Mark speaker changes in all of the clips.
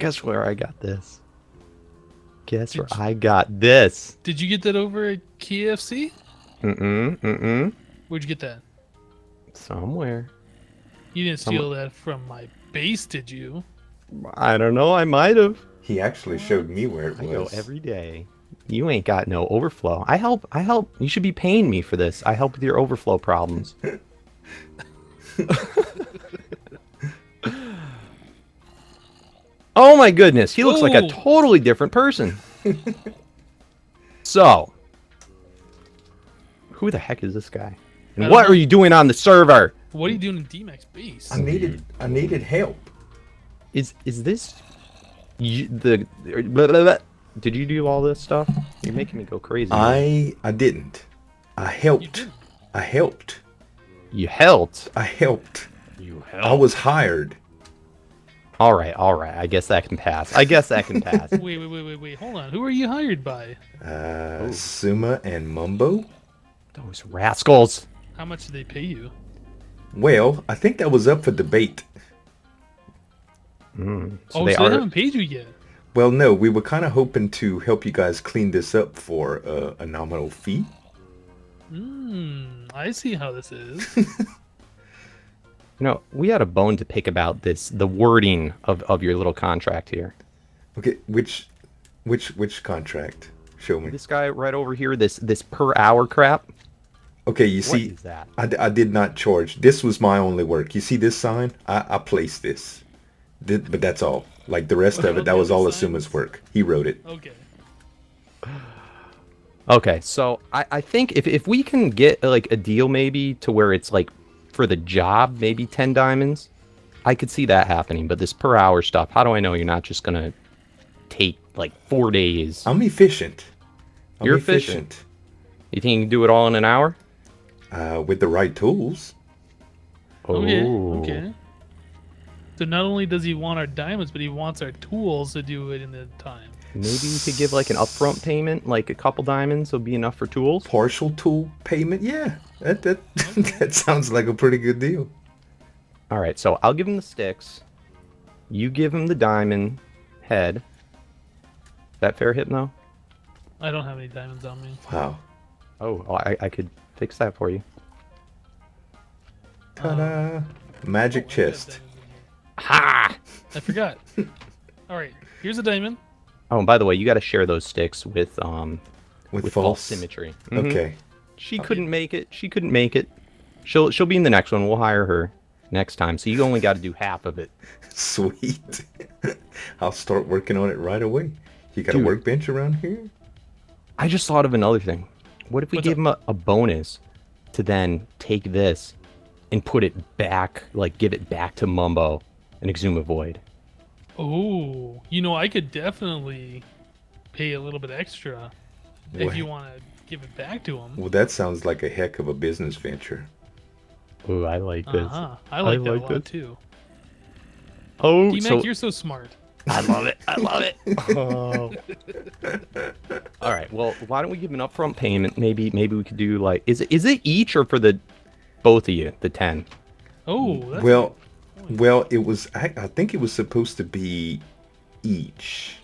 Speaker 1: Guess where I got this? Guess where I got this?
Speaker 2: Did you get that over at KFC? Where'd you get that?
Speaker 1: Somewhere.
Speaker 2: You didn't steal that from my base, did you?
Speaker 1: I don't know. I might have.
Speaker 3: He actually showed me where it was.
Speaker 1: I go every day. You ain't got no overflow. I help. You should be paying me for this. I help with your overflow problems. Oh my goodness. He looks like a totally different person. So, who the heck is this guy? And what are you doing on the server?
Speaker 2: What are you doing in Dmac's base?
Speaker 3: I needed help.
Speaker 1: Is this blah, blah, blah. Did you do all this stuff? You're making me go crazy.
Speaker 3: I didn't. I helped. I helped.
Speaker 1: You helped?
Speaker 3: I helped.
Speaker 1: You helped.
Speaker 3: I was hired.
Speaker 1: All right. I guess that can pass.
Speaker 2: Wait. Hold on. Who are you hired by?
Speaker 3: Suma and Mumbo.
Speaker 1: Those rascals.
Speaker 2: How much did they pay you?
Speaker 3: Well, I think that was up for debate.
Speaker 2: So they haven't paid you yet.
Speaker 3: Well, no, we were kind of hoping to help you guys clean this up for a nominal fee.
Speaker 2: I see how this is.
Speaker 1: We had a bone to pick about the wording of your little contract here.
Speaker 3: Okay, which contract? Show me.
Speaker 1: This guy right over here, this per hour crap.
Speaker 3: Okay, you see,
Speaker 1: what is that?
Speaker 3: I did not charge. This was my only work. You see this sign? I placed this. But that's all. Like the rest of it, that was all Asuma's work. He wrote it.
Speaker 1: Okay, so I think if we can get like a deal maybe to where it's like for the job, maybe 10 diamonds, I could see that happening. But this per hour stuff, how do I know you're not just going to take like 4 days?
Speaker 3: I'm efficient.
Speaker 1: You're efficient. You think you can do it all in an hour?
Speaker 3: With the right tools.
Speaker 2: Okay. So not only does he want our diamonds, but he wants our tools to do it in the time.
Speaker 1: Maybe you could give like an upfront payment, like a couple diamonds will be enough for tools?
Speaker 3: Partial tool payment? Yeah. That sounds like a pretty good deal.
Speaker 1: All right, so I'll give him the sticks. You give him the diamond head. Is that fair, Hypno?
Speaker 2: I don't have any diamonds on me.
Speaker 3: Wow.
Speaker 1: Oh, I could fix that for you.
Speaker 3: Ta-da! Magic chest.
Speaker 1: Ha!
Speaker 2: I forgot. All right, here's a diamond.
Speaker 1: Oh, and by the way, you got to share those sticks with false symmetry.
Speaker 3: Okay.
Speaker 1: She couldn't make it. She'll be in the next one. We'll hire her next time. So you only got to do half of it.
Speaker 3: Sweet. I'll start working on it right away. You got a workbench around here?
Speaker 1: I just thought of another thing. What if we gave him a bonus to then take this and put it back, like give it back to Mumbo and Exuma Void?
Speaker 2: Oh, I could definitely pay a little bit extra if you want to give it back to him.
Speaker 3: Well, that sounds like a heck of a business venture.
Speaker 1: Ooh, I like this.
Speaker 2: I like that a lot too.
Speaker 1: Oh,
Speaker 2: Dmac, you're so smart.
Speaker 1: I love it. Oh. All right. Well, why don't we give an upfront payment? Maybe we could do like is it each or for both of you the 10?
Speaker 2: Oh, that's
Speaker 3: well, it was. I think it was supposed to be each,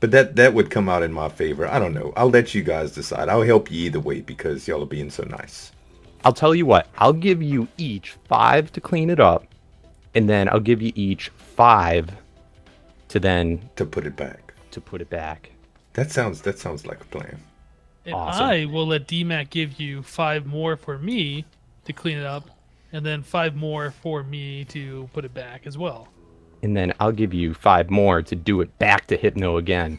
Speaker 3: but that would come out in my favor. I don't know. I'll let you guys decide. I'll help you either way because y'all are being so nice.
Speaker 1: I'll tell you what. I'll give you each 5 to clean it up, and then I'll give you each 5 to
Speaker 3: put it back. That sounds like a plan.
Speaker 2: And
Speaker 1: awesome.
Speaker 2: I will let Dmac give you 5 more for me to clean it up, and then 5 more for me to put it back as well.
Speaker 1: And then I'll give you 5 more to do it back to Hypno again.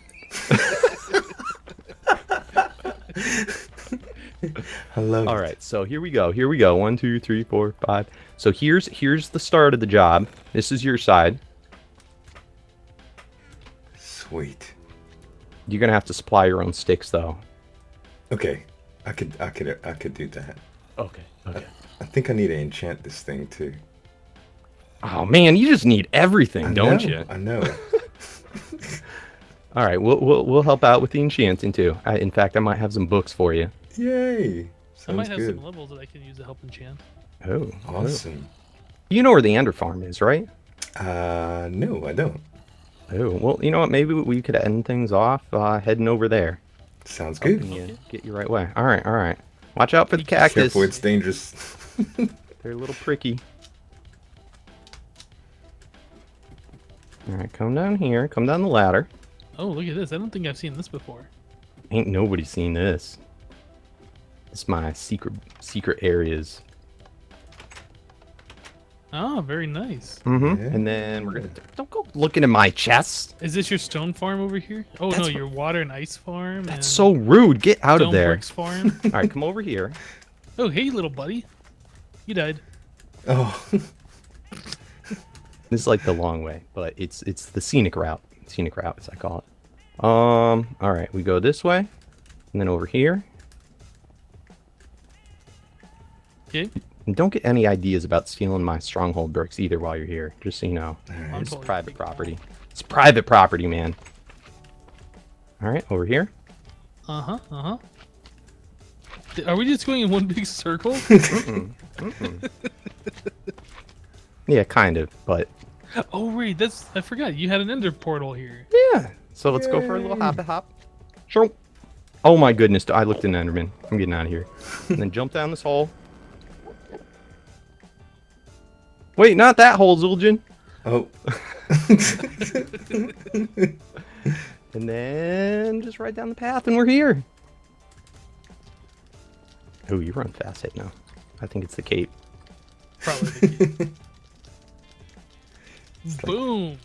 Speaker 3: I love it.
Speaker 1: All right, so here we go. 1, 2, 3, 4, 5. So here's the start of the job. This is your side.
Speaker 3: Sweet.
Speaker 1: You're gonna have to supply your own sticks, though.
Speaker 3: Okay, I could do that.
Speaker 1: Okay.
Speaker 3: I think I need to enchant this thing too.
Speaker 1: Oh man, you just need everything, don't you?
Speaker 3: I know.
Speaker 1: All right, we'll help out with the enchanting too. In fact, I might have some books for you.
Speaker 3: Yay! Sounds
Speaker 2: I might have
Speaker 3: good.
Speaker 2: some levels that I can use to help enchant.
Speaker 3: Awesome.
Speaker 1: You know where the Ender Farm is, right?
Speaker 3: No, I don't.
Speaker 1: Oh, well, you know what? Maybe we could end things off heading over there.
Speaker 3: Sounds good.
Speaker 1: Helping you
Speaker 2: Okay.
Speaker 1: get you right way. All right, all right. Watch out for the
Speaker 2: You keep-
Speaker 3: Careful,
Speaker 1: cactus.
Speaker 3: it's dangerous.
Speaker 1: They're a little pricky. All right, come down here. Come down the ladder.
Speaker 2: Oh, look at this. I don't think I've seen this before.
Speaker 1: Ain't nobody seen this. It's my secret areas.
Speaker 2: Oh, very nice.
Speaker 1: Mm-hmm.
Speaker 3: Yeah.
Speaker 1: And then we're gonna don't go looking at my chest.
Speaker 2: Is this your stone farm over here? Oh
Speaker 1: That's
Speaker 2: no,
Speaker 1: what-
Speaker 2: your water and ice farm.
Speaker 1: That's
Speaker 2: and
Speaker 1: so rude. Get out of
Speaker 2: stone
Speaker 1: there.
Speaker 2: bricks farm.
Speaker 1: All right, come over here.
Speaker 2: Oh, hey, little buddy. You died.
Speaker 3: Oh,
Speaker 1: This is like the long way, but it's the scenic route. Scenic route, as I call it. All right, we go this way, and then over here.
Speaker 2: Okay.
Speaker 1: And don't get any ideas about stealing my stronghold bricks either while you're here. Just so you know,
Speaker 2: I'm
Speaker 1: it's
Speaker 2: totally
Speaker 1: private
Speaker 2: freaking
Speaker 1: property. It's private property, man. All right, over here.
Speaker 2: Uh-huh, uh-huh. Are we just going in one big circle?
Speaker 1: Yeah, kind of, but
Speaker 2: Oh, right. I forgot. You had an ender portal here.
Speaker 1: yeah. So let's go for a little hop. Sure. Oh my goodness, I looked in Enderman. I'm getting out of here. And then jump down this hole. Wait, not that hole, Zueljin.
Speaker 3: oh.
Speaker 1: And then just right down the path, and we're here. Oh, you run fast, Hypno. I think it's the cape.
Speaker 2: Probably the key. Boom.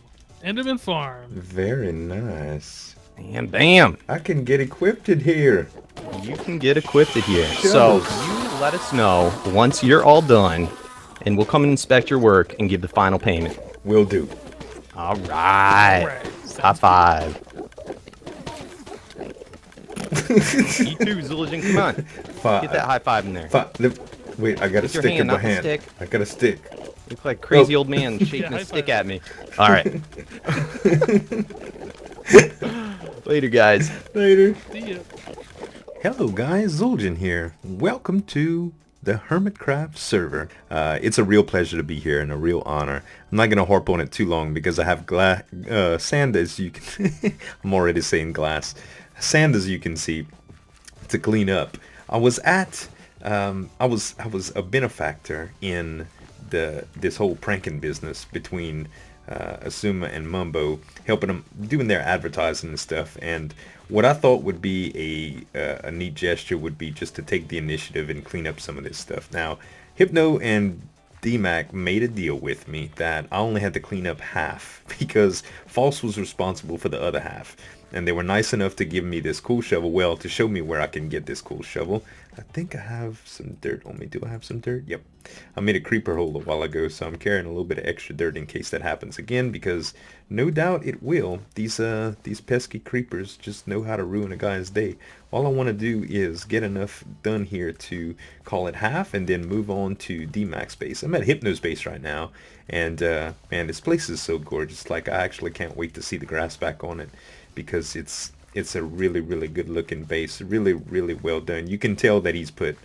Speaker 2: Enderman farm.
Speaker 3: Very nice.
Speaker 1: And bam!
Speaker 3: I can get equipped in here.
Speaker 1: You can get equipped here.
Speaker 3: Shovels.
Speaker 1: So you let us know once you're all done, and we'll come and inspect your work and give the final payment.
Speaker 3: Will do.
Speaker 1: All right.
Speaker 2: Alright,
Speaker 1: High
Speaker 2: sounds
Speaker 1: five. You too, Zueljin. Come on.
Speaker 3: Five.
Speaker 1: Get that high five in there.
Speaker 3: Wait, I got a
Speaker 1: With your
Speaker 3: stick
Speaker 1: hand,
Speaker 3: in my
Speaker 1: not the
Speaker 3: hand.
Speaker 1: stick.
Speaker 3: I got a stick.
Speaker 1: You look like a crazy
Speaker 3: Oh.
Speaker 1: old man shaking
Speaker 2: high
Speaker 1: a stick
Speaker 2: five.
Speaker 1: at me. All right. Later, guys.
Speaker 3: Later.
Speaker 2: See ya.
Speaker 3: Hello guys, Zueljin here. Welcome to the Hermitcraft server. It's a real pleasure to be here and a real honor. I'm not going to harp on it too long because I have sand, as you can I'm already saying glass. Sand, as you can see, to clean up. I was a benefactor in this whole pranking business between Asuma and Mumbo, helping them doing their advertising and stuff. And what I thought would be a neat gesture would be just to take the initiative and clean up some of this stuff. Now, Hypno and Dmac made a deal with me that I only had to clean up half because False was responsible for the other half. And they were nice enough to give me this cool shovel, well, to show me where I can get this cool shovel. I think I have some dirt on me. Do I have some dirt? Yep. I made a creeper hole a while ago, so I'm carrying a little bit of extra dirt in case that happens again, because no doubt it will. These pesky creepers just know how to ruin a guy's day. All I want to do is get enough done here to call it half and then move on to Dmac's base. I'm at Hypno's base right now, and man, this place is so gorgeous. Like, I actually can't wait to see the grass back on it, because it's a really good looking base, really well done. You can tell that he's put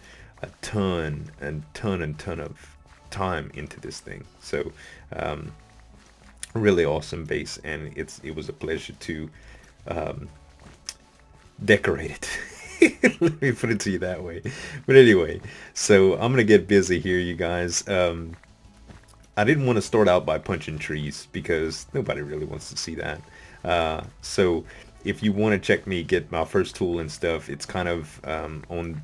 Speaker 3: a ton of time into this thing. So really awesome base, and it was a pleasure to decorate it. Let me put it to you that way. But anyway, so I'm gonna get busy here, you guys. I didn't want to start out by punching trees because nobody really wants to see that. So if you want to check me get my first tool and stuff, it's kind of on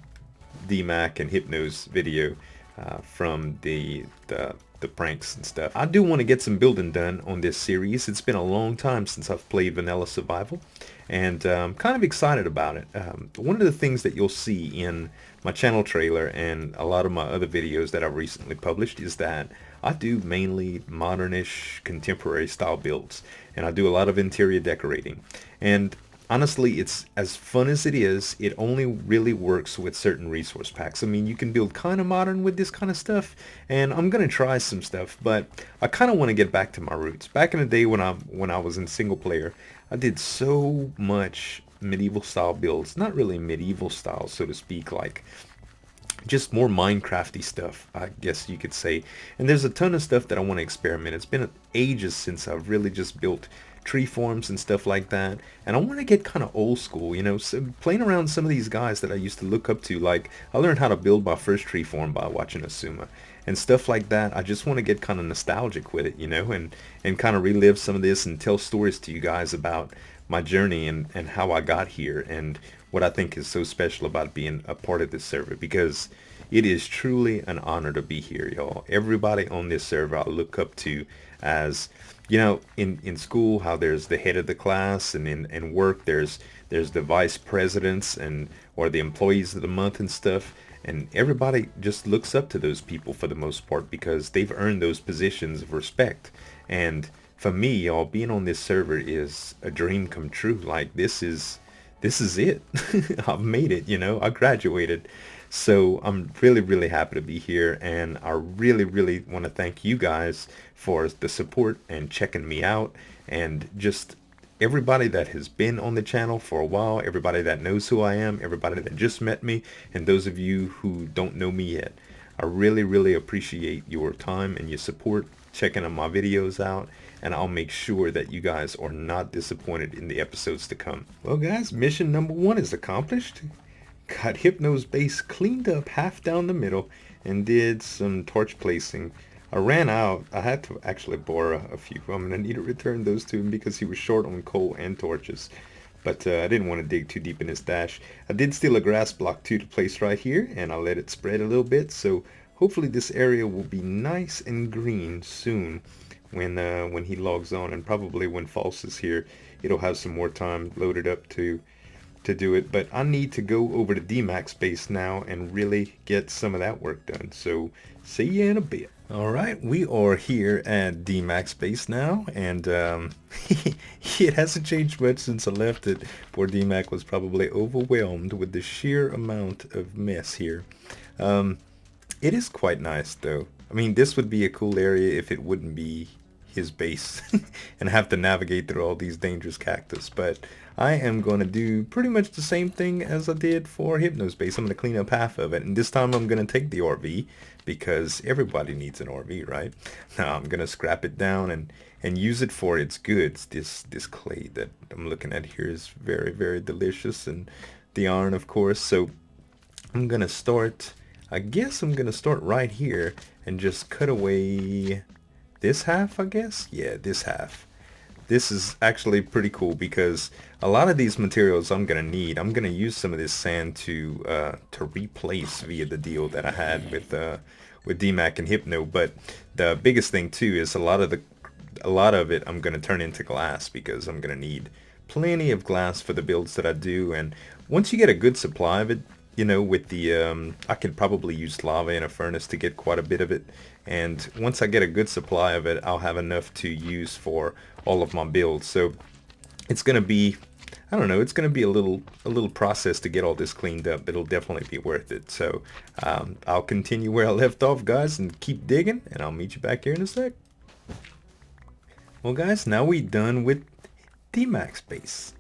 Speaker 3: Dmac and Hypno's video from the pranks and stuff. I do want to get some building done on this series. It's been a long time since I've played Vanilla Survival, and I'm kind of excited about it. One of the things that you'll see in my channel trailer and a lot of my other videos that I've recently published is that I do mainly modernish, contemporary style builds, and I do a lot of interior decorating. And honestly, it's as fun as it is, it only really works with certain resource packs. I mean, you can build kind of modern with this kind of stuff, and I'm gonna try some stuff, but I kind of want to get back to my roots. Back in the day when I was in single player, I did so much medieval style builds. Not really medieval style, so to speak, like just more Minecrafty stuff, I guess you could say. And there's a ton of stuff that I want to experiment. It's been ages since I've really just built tree forms and stuff like that. And I want to get kind of old school, you know, so playing around some of these guys that I used to look up to. Like, I learned how to build my first tree form by watching Asuma and stuff like that. I just want to get kind of nostalgic with it, you know, and kind of relive some of this and tell stories to you guys about my journey and how I got here and what I think is so special about being a part of this server, because it is truly an honor to be here, y'all. Everybody on this server I look up to as, you know, in school, how there's the head of the class, and in work there's the vice presidents and or the employees of the month and stuff. And everybody just looks up to those people for the most part because they've earned those positions of respect. And for me, y'all, being on this server is a dream come true. Like, this is it. I've made it, you know. I graduated. So I'm really, really happy to be here, and I really, really want to thank you guys for the support and checking me out, and just everybody that has been on the channel for a while, everybody that knows who I am, everybody that just met me, and those of you who don't know me yet. I really, really appreciate your time and your support, checking on my videos out, and I'll make sure that you guys are not disappointed in the episodes to come. Well guys, mission number 1 is accomplished. Got Hypno's base cleaned up half down the middle and did some torch placing. I ran out. I had to actually borrow a few. I'm going to need to return those to him because he was short on coal and torches. But I didn't want to dig too deep in his stash. I did steal a grass block too to place right here, and I'll let it spread a little bit. So hopefully this area will be nice and green soon when he logs on, and probably when False is here, it'll have some more time loaded up to do it. But I need to go over to Dmac base now and really get some of that work done. So see you in a bit. Alright, we are here at Dmac base now, and it hasn't changed much since I left it. Poor Dmac was probably overwhelmed with the sheer amount of mess here. It is quite nice though. I mean, this would be a cool area if it wouldn't be his base and have to navigate through all these dangerous cactus. But I am going to do pretty much the same thing as I did for Hypno's base. I'm going to clean up half of it, and this time I'm going to take the RV because everybody needs an RV, right? Now I'm going to scrap it down and use it for its goods. This clay that I'm looking at here is very, very delicious, and the iron, of course. So I'm going to start, I guess I'm going to start right here and just cut away this half, I guess. Yeah, this half. This is actually pretty cool because a lot of these materials I'm gonna need. I'm gonna use some of this sand to replace via the deal that I had with Dmac and Hypno. But the biggest thing too is a lot of it I'm gonna turn into glass because I'm gonna need plenty of glass for the builds that I do. And once you get a good supply of it, you know, with the I could probably use lava in a furnace to get quite a bit of it, and once I get a good supply of it, I'll have enough to use for all of my builds. So it's gonna be, I don't know, it's gonna be a little process to get all this cleaned up. It'll definitely be worth it. So I'll continue where I left off, guys, and keep digging, and I'll meet you back here in a sec. Well guys, now we done with Dmac base.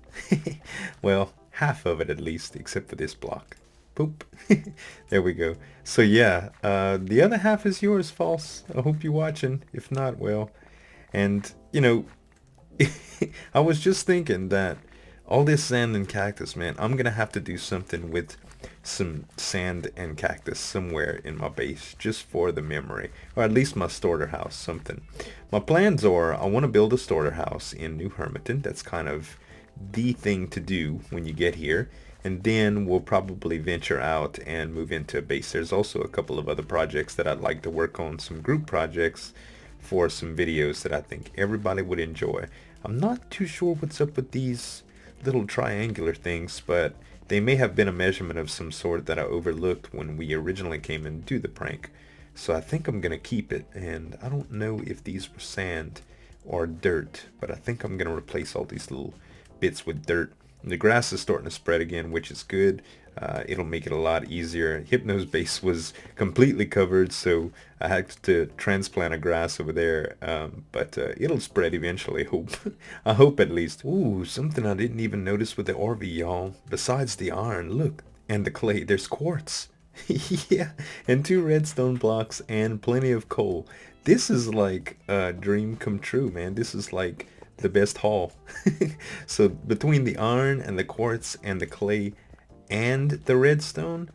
Speaker 3: Well, half of it at least, except for this block. Poop. There we go. So yeah, the other half is yours, False. I hope you're watching. If not, well. And, you know, I was just thinking that all this sand and cactus, man, I'm going to have to do something with some sand and cactus somewhere in my base just for the memory. Or at least my starter house, something. My plans are I want to build a starter house in New Hermiton. That's kind of the thing to do when you get here. And then we'll probably venture out and move into a base. There's also a couple of other projects that I'd like to work on, some group projects for some videos that I think everybody would enjoy. I'm not too sure what's up with these little triangular things, but they may have been a measurement of some sort that I overlooked when we originally came and do the prank. So I think I'm gonna keep it, and I don't know if these were sand or dirt, but I think I'm gonna replace all these little bits with dirt. The grass is starting to spread again, which is good. It'll make it a lot easier. Hypno's base was completely covered, so I had to transplant a grass over there. But it'll spread eventually, hope. I hope at least. Ooh, something I didn't even notice with the RV, y'all. Besides the iron, look, and the clay, there's quartz. Yeah, and 2 redstone blocks and plenty of coal. This is like a dream come true, man. This is like the best haul. So between the iron and the quartz and the clay and the redstone,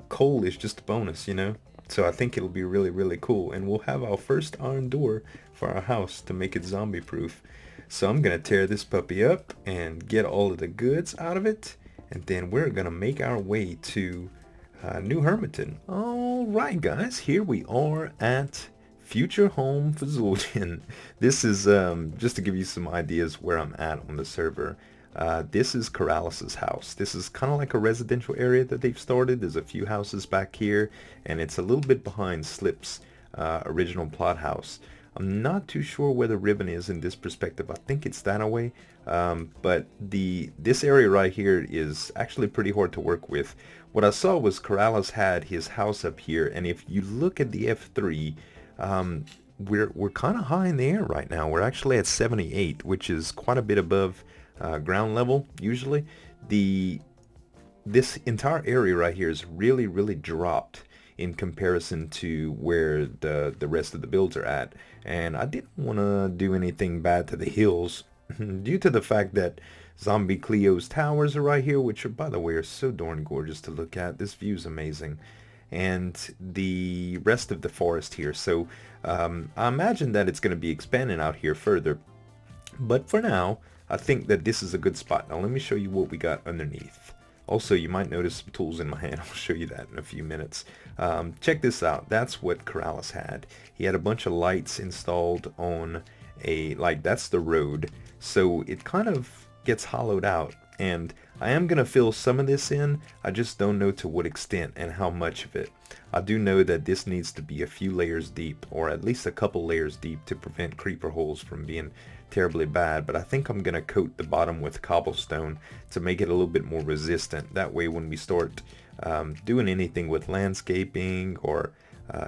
Speaker 3: coal is just a bonus, you know? So I think it'll be really, really cool. And we'll have our first iron door for our house to make it zombie proof. So I'm going to tear this puppy up and get all of the goods out of it. And then we're going to make our way to New Hermiton. Alright guys, here we are at future home for Zueljin. This is, just to give you some ideas where I'm at on the server. This is Corralis's house. This is kind of like a residential area that they've started. There's a few houses back here, and it's a little bit behind Slip's original plot house. I'm not too sure where the ribbon is in this perspective. I think it's that away. But this area right here is actually pretty hard to work with. What I saw was Corralis had his house up here, and if you look at the F3, we're kind of high in the air right now. We're actually at 78, which is quite a bit above ground level. Usually this entire area right here is really dropped in comparison to where the rest of the builds are at, and I didn't want to do anything bad to the hills due to the fact that Zombie Cleo's towers are right here, which are, by the way, are so darn gorgeous to look at. This view is amazing, and the rest of the forest here. So I imagine that it's going to be expanding out here further, but for now I think that this is a good spot. Now let me show you what we got underneath. Also, you might notice some tools in my hand. I'll show you that in a few minutes. Check this out. That's what Corralis had. He had a bunch of lights installed on that's the road. So it kind of gets hollowed out. And I am going to fill some of this in. I just don't know to what extent and how much of it. I do know that this needs to be a few layers deep, or at least a couple layers deep, to prevent creeper holes from being terribly bad. But I think I'm going to coat the bottom with cobblestone to make it a little bit more resistant. That way when we start doing anything with landscaping or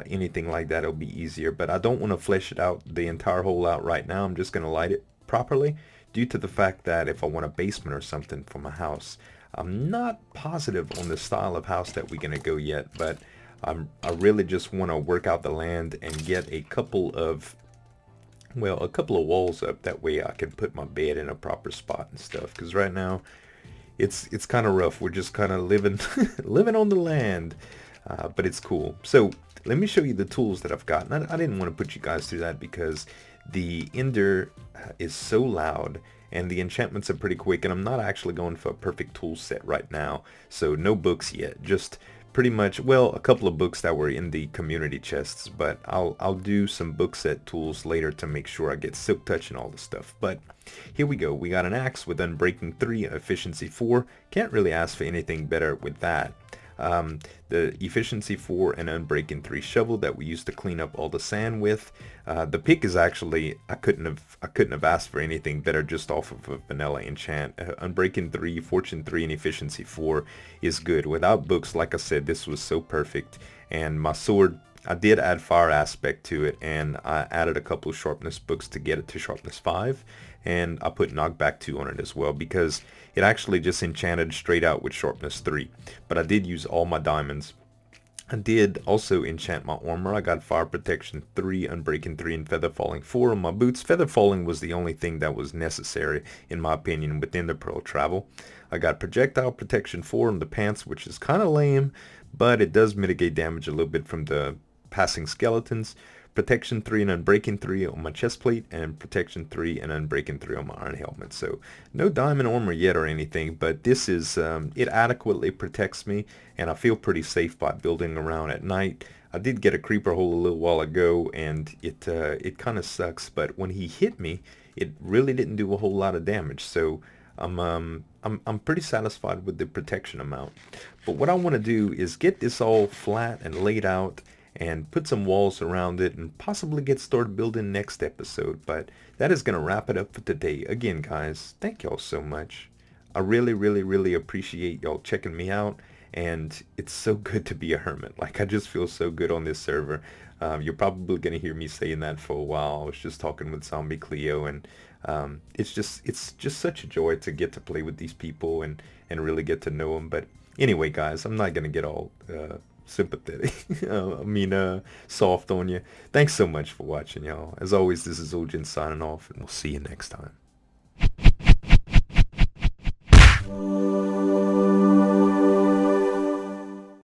Speaker 3: anything like that, it'll be easier. But I don't want to flesh it out, the entire hole out right now. I'm just going to light it properly, due to the fact that if I want a basement or something for my house, I'm not positive on the style of house that we're going to go yet, but I really just want to work out the land and get a couple of walls up. That way I can put my bed in a proper spot and stuff, because right now it's kind of rough. We're just kind of living living on the land, but it's cool. So let me show you the tools that I've got. And I didn't want to put you guys through that because the Ender is so loud and the enchantments are pretty quick, and I'm not actually going for a perfect tool set right now. So no books yet, just pretty much, well, a couple of books that were in the community chests, but I'll do some book set tools later to make sure I get silk touch and all the stuff. But here we go. We got an axe with Unbreaking 3, efficiency 4. Can't really ask for anything better with that. The efficiency 4 and Unbreaking 3 shovel that we used to clean up all the sand with. The pick is actually, I couldn't have asked for anything better just off of a vanilla enchant. Unbreaking 3, Fortune 3, and Efficiency 4 is good. Without books, like I said, this was so perfect. And my sword, I did add fire aspect to it, and I added a couple of sharpness books to get it to sharpness 5, and I put knockback 2 on it as well, because it actually just enchanted straight out with sharpness 3. But I did use all my diamonds. I did also enchant my armor. I got fire protection 3, unbreaking 3, and feather falling 4 on my boots. Feather falling was the only thing that was necessary, in my opinion, within the pearl travel. I got projectile protection 4 on the pants, which is kind of lame, but it does mitigate damage a little bit from the passing skeletons. Protection 3 and Unbreaking 3 on my chest plate, and Protection 3 and Unbreaking 3 on my iron helmet. So no diamond armor yet or anything, but this is, it adequately protects me, and I feel pretty safe by building around at night. I did get a creeper hole a little while ago, and it kind of sucks, but when he hit me, it really didn't do a whole lot of damage. So I'm pretty satisfied with the protection amount. But what I want to do is get this all flat and laid out, and put some walls around it, and possibly get started building next episode. But that is going to wrap it up for today. Again, guys, thank y'all so much. I really appreciate y'all checking me out, and it's so good to be a hermit. Like, I just feel so good on this server. You're probably going to hear me saying that for a while. I was just talking with Zombie Cleo, and it's just such a joy to get to play with these people and really get to know them. But anyway, guys, I'm not going to get all sympathetic. Soft on you. Thanks so much for watching, y'all. As always, this is Zueljin signing off, and we'll see you next time.